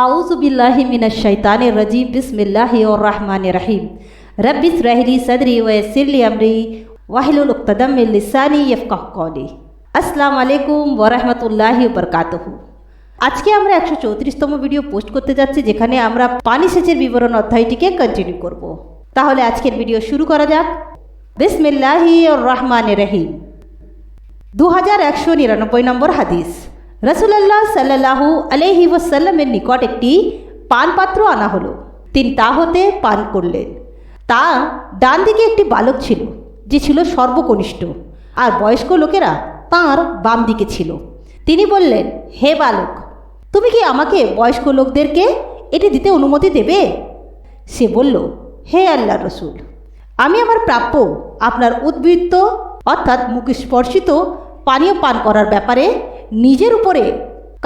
আউযুবিল্লাহি মিনাশ শাইতানির রাজিম বিসমিল্লাহির রহমানির রহিম রব্বি ইশরাহ লি সাদরি ওয়া ইয়াসসির লি আমরি ওয়াহলুল উকতাদাম মিন লিসানি ইয়াফকাহু কওলি। আসসালামু আলাইকুম ওয়া রাহমাতুল্লাহি ওয়া বারাকাতুহু। আজকে আমরা 134তম ভিডিও পোস্ট করতে যাচ্ছি, যেখানে আমরা পানি সেচের বিবরণ অধ্যায়টিকে কন্টিনিউ করব। তাহলে আজকের ভিডিও শুরু করা যাক। বিসমিল্লাহির রহমানির রহিম। 2199 নম্বর হাদিস। রাসূলুল্লাহ সাল্লাল্লাহু আলাইহি ওয়াসাল্লামের নিকট একটি পান পাত্র আনা হলো। তিনি তা হতে পান করলেন। তার ডান দিকে একটি বালক ছিল, যে ছিল সর্বকনিষ্ঠ, আর বয়স্ক লোকেরা তাঁর বাম দিকে ছিল। তিনি বললেন, হে বালক, তুমি কি আমাকে বয়স্ক লোকদেরকে এটি দিতে অনুমতি দেবে? সে বলল, হে আল্লাহর রসূল, আমি আমার প্রাপ্য আপনার উদ্বৃত্ত অর্থাৎ মুখস্পর্শিত পানীয় পান করার ব্যাপারে নিজের উপরে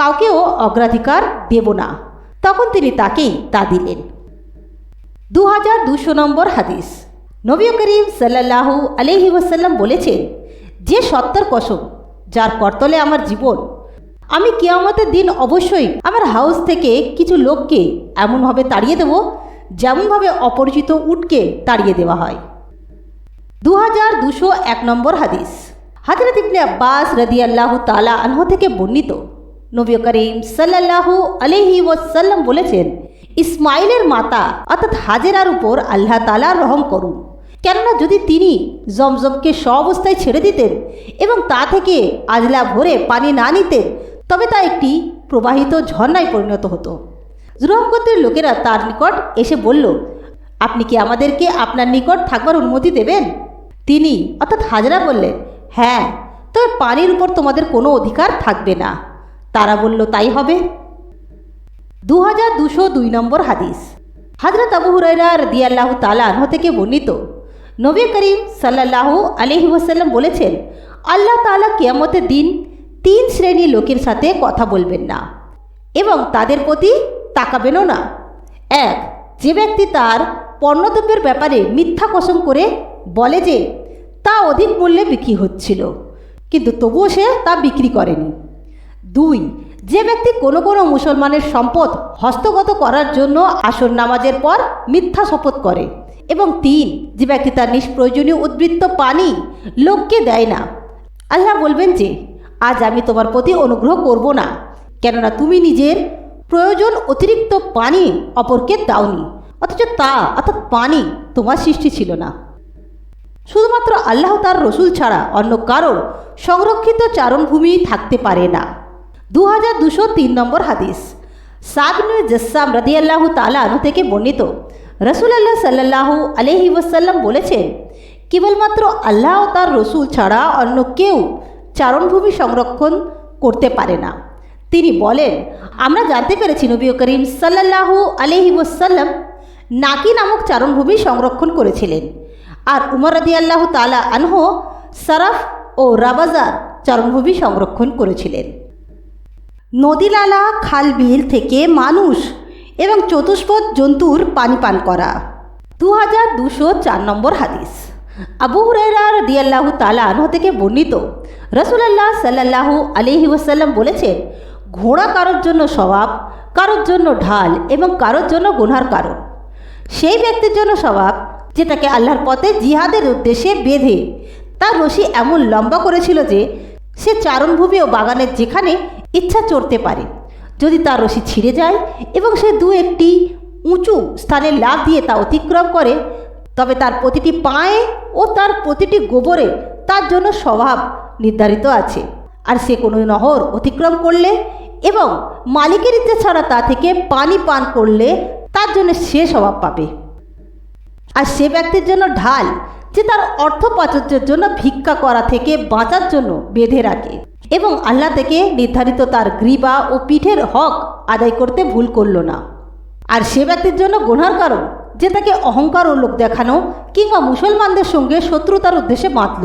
কাউকেও অগ্রাধিকার দেব না। তখন তিনি তাকেই তা দিলেন। 2200 নম্বর হাদিস। নবী করিম সাল্লাল্লাহু আলাইহি ওয়াসাল্লাম বলেছেন, যে সত্তার কসম যার করতলে আমার জীবন, আমি কিয়ামতের দিন অবশ্যই আমার হাউস থেকে কিছু লোককে এমনভাবে তাড়িয়ে দেব যেমনভাবে অপরিচিত উটকে তাড়িয়ে দেওয়া হয়। 2201 নম্বর হাদিস। হযরত ইবনে আব্বাস রাদিয়াল্লাহু তাআলা আনহু থেকে বর্ণিত, নবী করিম সাল্লাল্লাহু আলাইহি ওয়াসাল্লাম বলেছেন, ইসমাইলের মাতা অর্থাৎ হাজেরার উপর আল্লাহ তাআলা রহম করুন, কেননা যদি তিনি জমজমকে অবস্থায় ছেড়ে দিতেন এবং তা থেকে আজলা ভরে পানি না নিতেন, তবে তা একটি প্রবাহিত ঝর্ণায় পরিণত হতো। জুরহম গোত্রের লোকেরা তার নিকট এসে বলল, আপনি কি আমাদেরকে আপনার নিকট থাকবার অনুমতি দেবেন? তিনি অর্থাৎ হাজরা বললেন, হ্যাঁ, তবে পানির উপর তোমাদের কোনো অধিকার থাকবে না। তারা বলল, তাই হবে। 2202 নম্বর হাদিস। হযরত আবু হুরায়রা রাদিয়াল্লাহু তাআলা আনহু থেকে বর্ণিত, নবী করিম সাল্লাল্লাহু আলাইহি ওয়াসাল্লাম বলেছেন, আল্লাহ তাআলা কিয়ামতের দিন 3 শ্রেণীর লোকের সাথে কথা বলবেন না এবং তাদের প্রতি তাকাবেনও না। 1, যে ব্যক্তি তার পণ্যদ্রব্যের ব্যাপারে মিথ্যা কসম করে বলে যে তা অধিক মূল্যে বিক্রি হচ্ছিল, কিন্তু তবুও সে তা বিক্রি করেনি। 2, যে ব্যক্তি কোনো মুসলমানের সম্পদ হস্তগত করার জন্য আসর নামাজের পর মিথ্যা শপথ করে। এবং 3, যে ব্যক্তি তার নিষ্প্রয়োজনীয় উদ্বৃত্ত পানি লোককে দেয় না। আল্লাহ বলবেন যে, আজ আমি তোমার প্রতি অনুগ্রহ করব না, কেননা তুমি নিজের প্রয়োজন অতিরিক্ত পানি অপরকে দাওনি, অথচ তা অর্থাৎ পানি তোমার সৃষ্টি ছিল না। শুধুমাত্র আল্লাহ তার রসুল ছাড়া অন্য কারোর সংরক্ষিত চারণভূমি থাকতে পারে না। 2203 নম্বর হাদিস। সাদ ইবনে জাসসাম রাদিয়াল্লাহু তাআলা আনহু থেকে বর্ণিত, রাসূলুল্লাহ সাল্লাল্লাহু আলাইহি ওয়াসাল্লাম বলেছেন, কেবলমাত্র আল্লাহ ও তার রসুল ছাড়া অন্য কেউ চারণভূমি সংরক্ষণ করতে পারে না। তিনি বলেন, আমরা জানতে পেরেছি নবী করিম সাল্লাল্লাহু আলাইহি ওয়াসাল্লাম নাকি নামক চারণভূমি সংরক্ষণ করেছিলেন, আর উমর রাদিয়াল্লাহু তাআলা আনহু সারাফ ও রাবাজার চারণভূমি সংরক্ষণ করেছিলেন। নদী, নালা, খাল, বিল থেকে মানুষ এবং চতুষ্পদ জন্তুর পানি পান করা। 2204 নম্বর হাদিস। আবু হুরায়রা রাদিয়াল্লাহু তাআলা আনহু থেকে বর্ণিত, রাসূলুল্লাহ সাল্লাল্লাহু আলাইহি ওয়াসাল্লাম বলেছেন, ঘোড়া কারোর জন্য সওয়াব, কারোর জন্য ঢাল এবং কারোর জন্য গুনার কারণ। সেই ব্যক্তির জন্য সওয়াব যেটাকে আল্লাহর পথে জিহাদের উদ্দেশ্যে বেঁধে তার রশি এমন লম্বা করেছিল যে সে চারণভূমি ও বাগানের যেখানে ইচ্ছা চড়তে পারে। যদি তার রশি ছিঁড়ে যায় এবং সে 2-1টি উঁচু স্থানে লাফ দিয়ে তা অতিক্রম করে, তবে তার প্রতিটি পায়ে ও তার প্রতিটি গোবরে তার জন্য স্বভাব নির্ধারিত আছে। আর সে কোনো নহর অতিক্রম করলে এবং মালিকের ইচ্ছে ছাড়া তা থেকে পানি পান করলে তার জন্য সে স্বভাব পাবে। আর সে ব্যক্তির জন্য ঢাল, যে তার অর্থ প্রাচুর্যের জন্য ভিক্ষা করা থেকে বাঁচার জন্য বেঁধে রাখে এবং আল্লাহ থেকে নির্ধারিত তার গ্রীবা ও পিঠের হক আদায় করতে ভুল করল না। আর সে ব্যক্তির জন্য গুনার কারণ, যে তাকে অহংকার ও লোক দেখানো কিংবা মুসলমানদের সঙ্গে শত্রুতার উদ্দেশ্যে বাঁধল।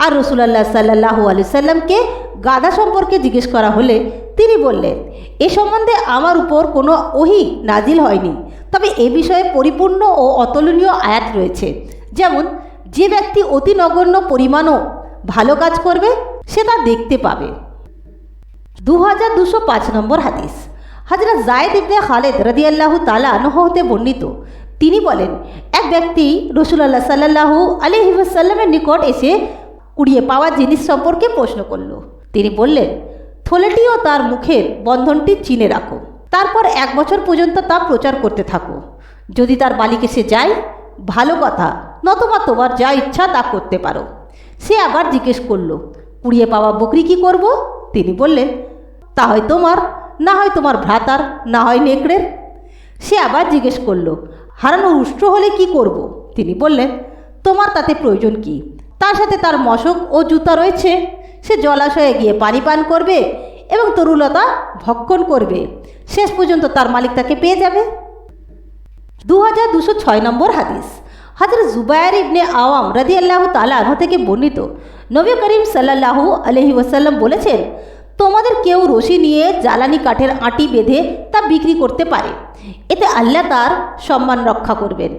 আর রাসূলুল্লাহ সাল্লাল্লাহু আলাইহি সাল্লামকে গাধা সম্পর্কে জিজ্ঞেস করা হলে তিনি বললেন, এ সম্বন্ধে আমার উপর কোনো ওহী নাজিল হয়নি, তবে এ বিষয়ে পরিপূর্ণ ও অতুলনীয় আয়াত রয়েছে। যেমন, যে ব্যক্তি অতি নগণ্য পরিমাণও ভালো কাজ করবে সে তা দেখতে পাবে। 2205 নম্বর হাদিস। হযরত যায়েদ ইবনে খালিদ রাদিয়াল্লাহু তাআলা আনহু হতে বর্ণিত, তিনি বলেন, এক ব্যক্তি রাসূলুল্লাহ সাল্লাল্লাহু আলাইহি ওয়াসাল্লামের নিকট এসে কুড়িয়ে পাওয়া জিনিস সম্পর্কে প্রশ্ন করল। তিনি বললেন, থলেটি ও তার মুখের বন্ধনটি চিনে রাখো, তারপর 1 বছর পর্যন্ত তা প্রচার করতে থাকো। যদি তার মালিক এসে যায় ভালো কথা, নতুবা তোমার যা ইচ্ছা তা করতে পারো। সে আবার জিজ্ঞেস করল, কুড়িয়ে পাওয়া বকরি কি করব? তিনি বললেন, তা হয় তোমার, না হয় তোমার ভ্রাতার, না হয় নেকড়ের। সে আবার জিজ্ঞেস করল, হারানো উষ্ট্র হলে কি করব? তিনি বললেন, তোমার তাতে প্রয়োজন কি? তার সাথে তার মশক ও জুতা রয়েছে। সে জলাশয়ে গিয়ে পানি পান করবে এবং তরুলতা ভক্ষণ করবে, শেষ পর্যন্ত তার মালিক তাকে পেয়ে যাবে। 2206 নম্বর হাদিস। হযরত জুবায়ের ইবনে আওয়াম রাদিয়াল্লাহু তাআলা আনহু থেকে বর্ণিত, নবী করিম সাল্লাল্লাহু আলাইহি ওয়াসাল্লাম বলেছেন, তোমাদের কেউ রশি নিয়ে জ্বালানি কাঠের আঁটি বেঁধে তা বিক্রি করতে পারে, এতে আল্লাহ তার সম্মান রক্ষা করবেন।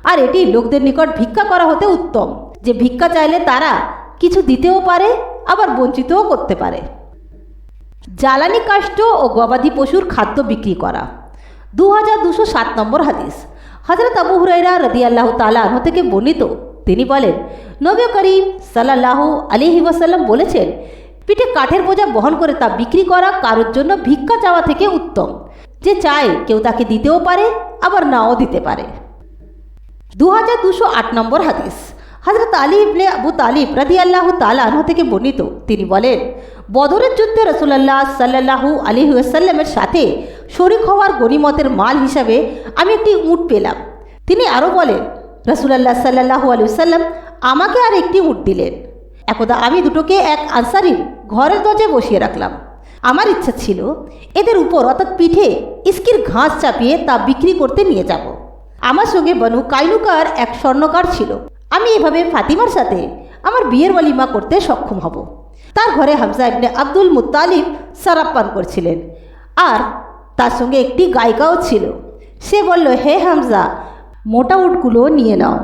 আর এটি লোকদের নিকট ভিক্ষা করা হতে উত্তম, যে ভিক্ষা চাইলে তারা কিছু দিতেও পারে, আবার বঞ্চিতও করতে পারে। জ্বালানি কাষ্ঠ ও গবাদি পশুর খাদ্য বিক্রি করা। 2207 নম্বর হাদিস। হযরত আবু হুরায়রা রাদিয়াল্লাহু তাআলা আনহু থেকে বর্ণিত, তিনি বলেন, নবী করিম সাল্লাল্লাহু আলাইহি ওয়াসাল্লাম বলেছেন, পিঠে কাঠের বোঝা বহন করে তা বিক্রি করা কারোর জন্য ভিক্ষা চাওয়া থেকে উত্তম। যে চায় কেউ তাকে দিতেও পারে, আবার নাও দিতে পারে। 2208 নম্বর হাদিস। হযরত আলী ইবনে আবু তালিব রাদিয়াল্লাহু তাআলা আনহু থেকে বর্ণিত, তিনি বলেন, বদরের যুদ্ধে রাসূলুল্লাহ সাল্লাল্লাহু আলাইহি ওয়াসাল্লামের সাথে শরীক হওয়ার গনিমতের মাল হিসাবে আমি একটি উট পেলাম। তিনি আরও বলেন, রাসূলুল্লাহ সাল্লাল্লাহু আলাইহি ওয়াসাল্লাম আমাকে আর একটি উট দিলেন। একদা আমি দুটোকে এক আনসারীর ঘরের দরজায় বসিয়ে রাখলাম। আমার ইচ্ছা ছিল এদের উপর অর্থাৎ পিঠে ইস্কির ঘাস চাপিয়ে তা বিক্রি করতে নিয়ে যাব। আমার সঙ্গে বনু কাইনুকার এক স্বর্ণকার ছিল। আমি এভাবে ফাতিমার সাথে আমার বিয়ের ওয়ালিমা করতে সক্ষম হব। তার ঘরে হামজা ইবনে আব্দুল মুত্তালিব শরাব পান করছিলেন, আর তার সঙ্গে একটি গায়িকাও ছিল। সে বলল, হে হামজা, মোটা উটগুলো নিয়ে নাও।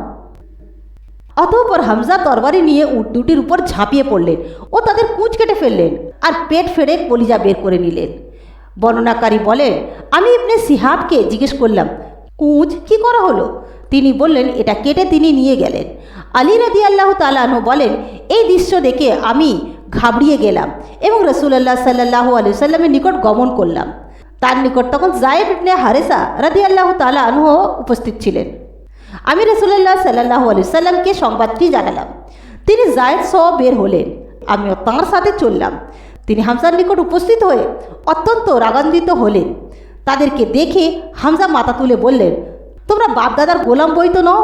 অতঃপর হামজা তরবারি নিয়ে উট দুটির উপর ঝাঁপিয়ে পড়লেন ও তাদের কুঁচ কেটে ফেললেন, আর পেট ফেড়ে কলিজা বের করে নিলেন। বর্ণনাকারী বলেন, আমি ইবনে সিহাবকে জিজ্ঞেস করলাম, কুঁচ কি করা হলো? তিনি বললেন, এটা কেটে তিনি নিয়ে গেলেন। আলী রাদিয়াল্লাহু তাআলা আনহু বলেন, এই দৃশ্য দেখে আমি ঘাবড়িয়ে গেলাম এবং রাসূলুল্লাহ সাল্লাল্লাহু আলাইহি ওয়াসাল্লামের নিকট গমন করলাম। তার নিকট তখন যায়েদ ইবনে হারেসা রাদিয়াল্লাহু তাআলা আনহু উপস্থিত ছিলেন। আমি রাসূলুল্লাহ সাল্লাল্লাহু আলাইহি ওয়াসাল্লামকে সংবাদটি জানালাম। তিনি যায়েদ সহ বের হলেন, আমিও তাঁর সাথে চললাম। তিনি হামজার নিকট উপস্থিত হয়ে অত্যন্ত রাগান্বিত হলেন। তাদেরকে দেখে হামজা মাথা তুলে বললেন, তোমরা বাপদাদার গোলাম বই তো নও।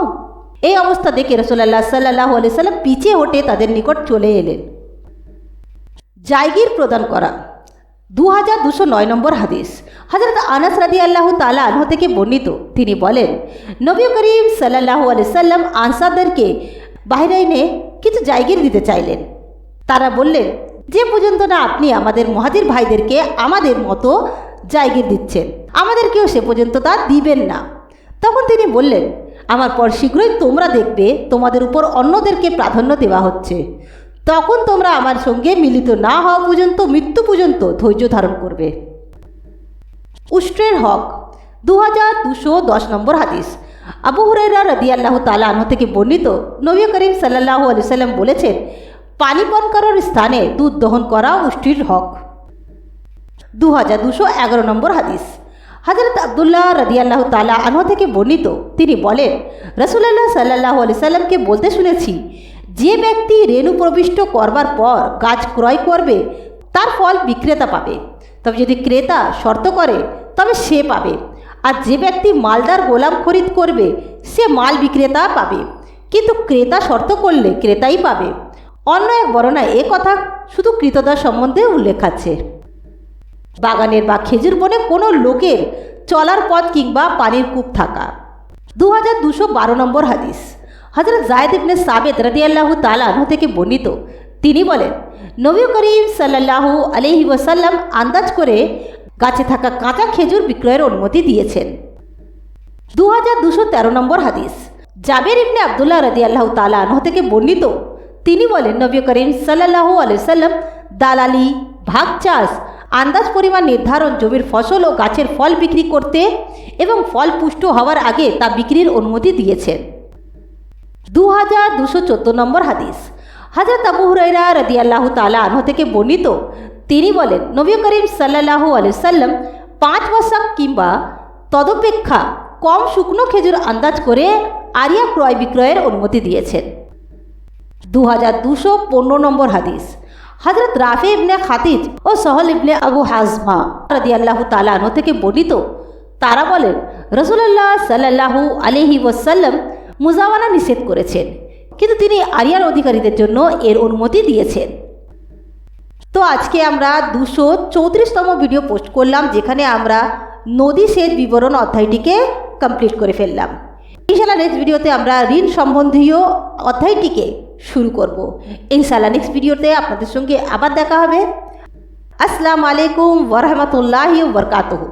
এই অবস্থা দেখে রাসূলুল্লাহ সাল্লাল্লাহু আলাইহি ওয়াসাল্লাম পিছিয়ে হটে তাদের নিকট চলে এলেন। জায়গির প্রদান করা। 2209 নম্বর হাদিস। হযরত আনাস রাদিয়াল্লাহু তাআলা আনহু থেকে বর্ণিত, তিনি বলেন, নবী করিম সাল্লাল্লাহু আলাইহি ওয়াসাল্লাম আনসারদেরকে বাহরাইনে কিছু জায়গির দিতে চাইলেন। তারা বললেন, যে পর্যন্ত না আপনি আমাদের মুহাজির ভাইদেরকে আমাদের মতো জায়গির দিচ্ছেন, আমাদেরকেও সে পর্যন্ত তা দিবেন না। তখন তিনি বললেন, আমার পর শীঘ্রই তোমরা দেখবে তোমাদের উপর অন্যদেরকে প্রাধান্য দেওয়া হচ্ছে। তখন তোমরা আমার সঙ্গে মিলিত না হওয়া পর্যন্ত মৃত্যু পর্যন্ত ধৈর্য ধারণ করবে। উষ্ট্রের হক। 2210 নম্বর হাদিস। আবু হুরায়রা রাদিয়াল্লাহু তাআলা আনহু থেকে বর্ণিত, নবী করিম সাল্লাল্লাহু আলাইহি ওয়াসাল্লাম বলেছেন, পানি পান করার স্থানে দুধ দহন করা উষ্ট্রির হক। 2211 নম্বর হাদিস। হযরত আব্দুল্লাহ রাদিয়াল্লাহু তাআলা আনহু থেকে বর্ণিত, তিনি বলেন, রাসূলুল্লাহ সাল্লাল্লাহু আলাইহি ওয়াসাল্লামকে বলতে শুনেছি, যে ব্যক্তি রেণু প্রবিষ্ট করবার পর গাছ ক্রয় করবে তার ফল বিক্রেতা পাবে, তবে যদি ক্রেতা শর্ত করে তবে সে পাবে। আর যে ব্যক্তি মালদার গোলাম খরিদ করবে সে মাল বিক্রেতা পাবে, কিন্তু ক্রেতা শর্ত করলে ক্রেতাই পাবে। অন্য এক বর্ণনায় এ কথা শুধু ক্রীতদার সম্বন্ধে উল্লেখ আছে। বাগানের বা খেজুর বনে কোনো লোকের চলার পথ কিংবা পানির কূপ থাকা। 2212 নম্বর হাদিস। হযরত যায়েদ ইবনে সাবিত রাদিয়াল্লাহু তাআলা আনহু থেকে বর্ণিত, তিনি বলেন, নবী করিম সাল্লাল্লাহু আলাইহি ওয়াসাল্লাম আন্দাজ করে গাছে থাকা কাঁচা খেজুর বিক্রয়ের অনুমতি দিয়েছেন। 2213 নম্বর হাদিস। জাবের ইবনে আব্দুল্লাহ রাদিয়াল্লাহু তাআলা আনহু থেকে বর্ণিত, তিনি বলেন, নবী করিম সাল্লাল্লাহু আলাইহি ওয়াসাল্লাম দালালি, ভাগ চাষ আন্দাজ পরিমাণ নির্ধারণ, জমির ফসল ও গাছের ফল বিক্রি করতে এবং ফল পুষ্ট হওয়ার আগে তা বিক্রির অনুমতি দিয়েছেন। 2214 নম্বর হাদিস। হযরত আবু হুরায়রা রাদিয়াল্লাহু তাআলা আনহু থেকে বর্ণিত, তিনি বলেন, নবী করিম সাল্লাল্লাহু আলাইহি সাল্লাম 5 ওয়াসাক কিংবা তদপেক্ষা কম শুকনো খেজুর আন্দাজ করে আরিয়া ক্রয় বিক্রয়ের অনুমতি দিয়েছেন। 2215 নম্বর হাদিস। হযরত রাফি ইবনে খাতিজ ও সহল ইবনে আবু হাজমা রাদিয়াল্লাহু তাআলা আনহু থেকে বর্ণিত, তারা বলেন, রাসূলুল্লাহ সাল্লাল্লাহু আলাইহি ওয়াসাল্লাম মুজাওয়ানা নিষেধ করেছেন, কিন্তু তিনি আরিয়ার অধিকারীদের জন্য এর অনুমতি দিয়েছেন। তো আজকে আমরা 234তম ভিডিও পোস্ট করলাম, যেখানে আমরা নদী সেচ বিবরণ অধ্যায়টিকে কমপ্লিট করে ফেললাম। ইনশাআল্লাহ নেক্সট ভিডিওতে আমরা ঋণ সম্বন্ধীয় অধ্যায়টিকে শুরু করব। ইনশাআল্লাহ নেক্সট ভিডিওতে আপনাদের সঙ্গে আবার দেখা হবে। আসসালামু আলাইকুম ওয়া রাহমাতুল্লাহি ওয়া বারাকাতুহু।